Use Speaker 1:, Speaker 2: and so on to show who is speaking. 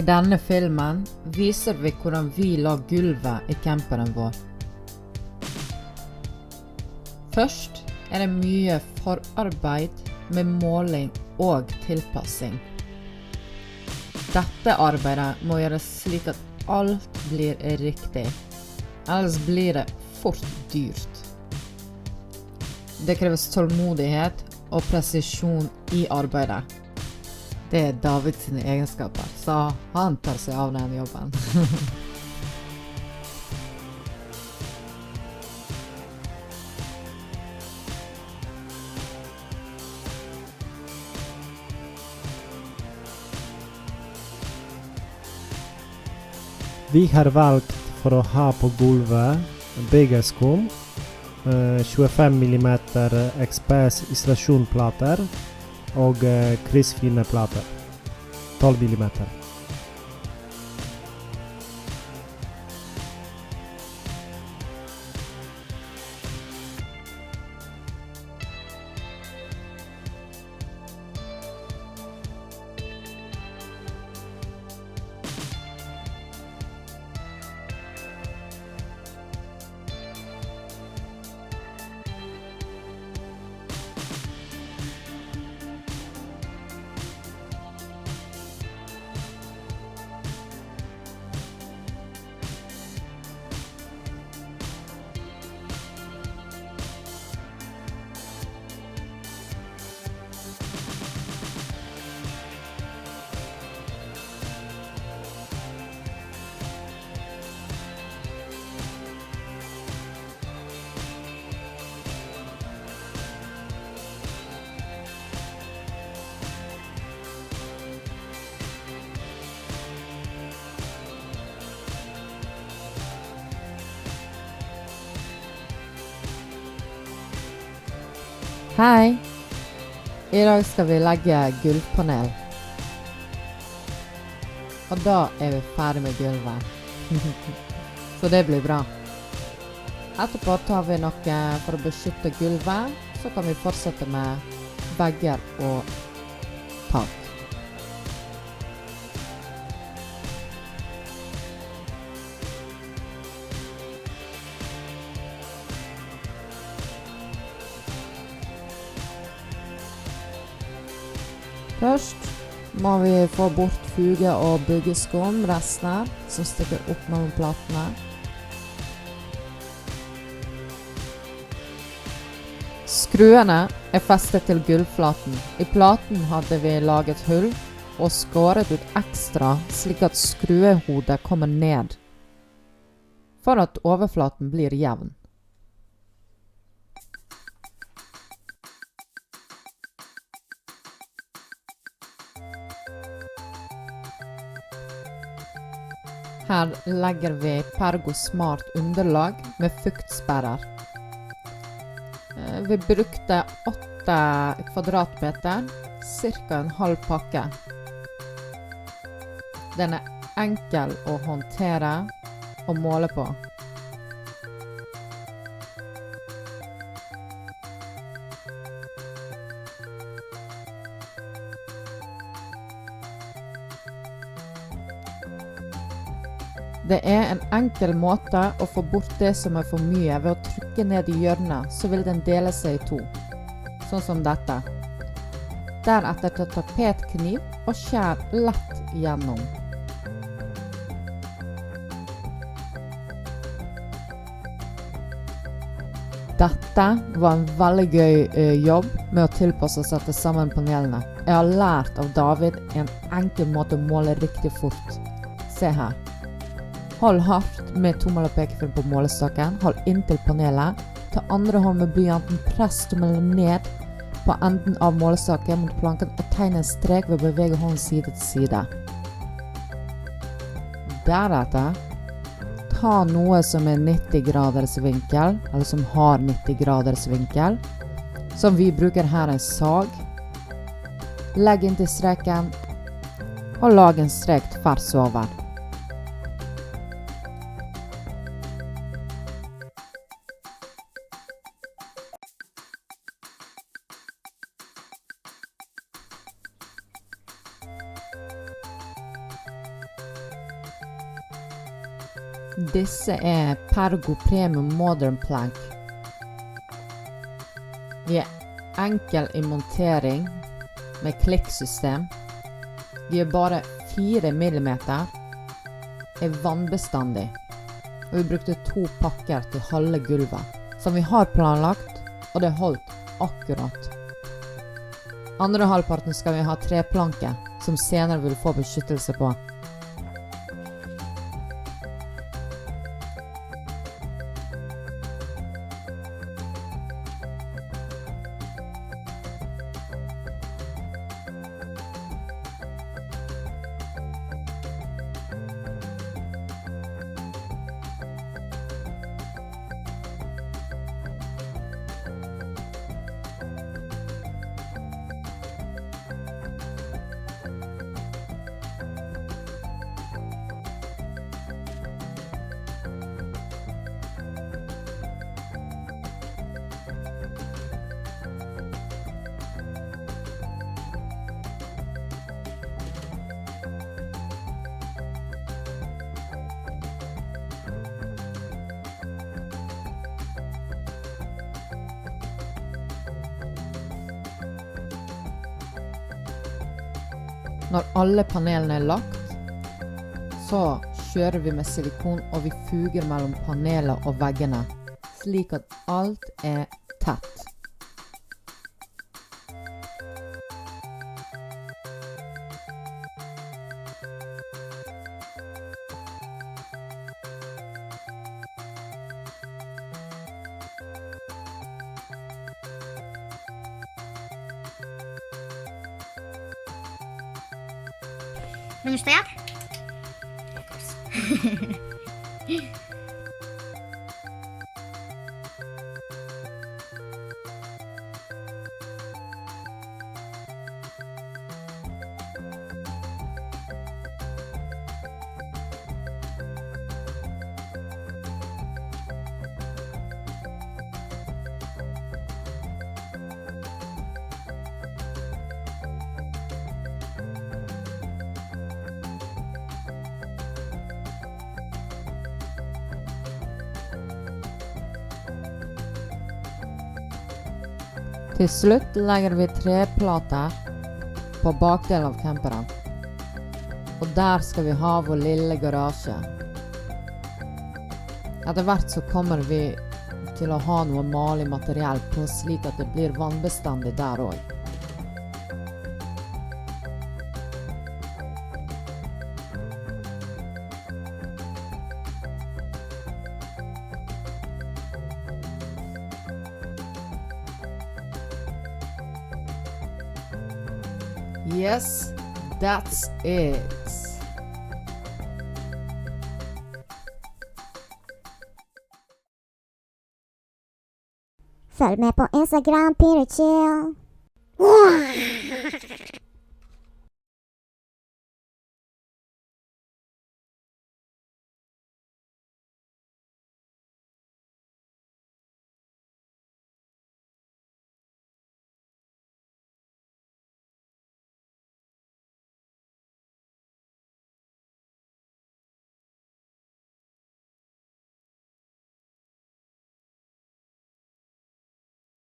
Speaker 1: I denne filmen viser vi hvordan vi la gulvet I camperen vår. Først det mye forarbeid med måling og tilpassing. Dette arbeidet må gjøres slik at alt blir riktig, ellers blir det fort dyrt. Det kreves tålmodighet og presisjon I arbeidet. Det Davids sine egenskaper, så han tar seg av den jobben.
Speaker 2: Vi har valgt for å ha på gulvet byggeskum, 25 mm XPS isolasjonsplater og kryssfine plater, 12 mm.
Speaker 1: Hei! I dag skal vi legge gulvpanel. Og da vi ferdig med gulvet. Så det blir bra. Etterpå tar vi noe for å beskytte gulvet, så kan vi fortsette med vegger og tak. Først må vi få bort fuge og byggeskum, restene som stikker opp mellom platene. Skruene festet til gulvflaten. I platen hadde vi laget hull og skåret ut ekstra slik at skruehodet kommer ned, for at overflaten blir jevn. Her legger vi Pergo Smart underlag med fuktsperrer. Vi brukte 8 kvadratmeter, cirka en halv pakke. Den enkel å håndtere og måle på. Det en enkel måte å få bort det som for mye ved å trykke ned I hjørnet, så vil den dele seg I 2, sånn som dette. Deretter ta tapetkniv og skjær lett gjennom. Dette var en veldig gøy jobb med å tilpasse seg til sammen panelene. Jeg har lært av David en enkel måte å måle riktig fort. Se her. Hold hardt med tommel og pekefinger på målestaken, hold inntil panelet. Ta andre hånd med blyanten, press tommelen ned på enden av målestaken mot planken og tegn en strek ved å bevege hånden side til side. Deretter, ta noe som 90 graders vinkel, eller som har 90 graders vinkel, som vi bruker her en sag. Legg inn til streken, og lag en strek tvers over. Disse er Pergo Premium Modern Plank. De er enkel i montering med klikksystem. De er bare 4 millimeter, er vannbestandig, og vi brukte 2 pakker til halve gulvet, som vi har planlagt, og det holdt akkurat. Andre halvparten skal vi ha treplanker, som senere vil få beskyttelse på. Når alle panelene er lagt, så kjører vi med silikon og vi fuger mellom paneler og veggene, slik at alt er tett.
Speaker 3: Będziesz to jadł?
Speaker 1: Til slutt legger vi treplater på bakdelen av camperen. Og der skal vi ha vår lille garasje. Etter hvert så kommer vi til å ha noe malig materiell på slik at det blir vannbestandig der også. Yes, that's it.
Speaker 3: Følg med på Instagram, Pirichill.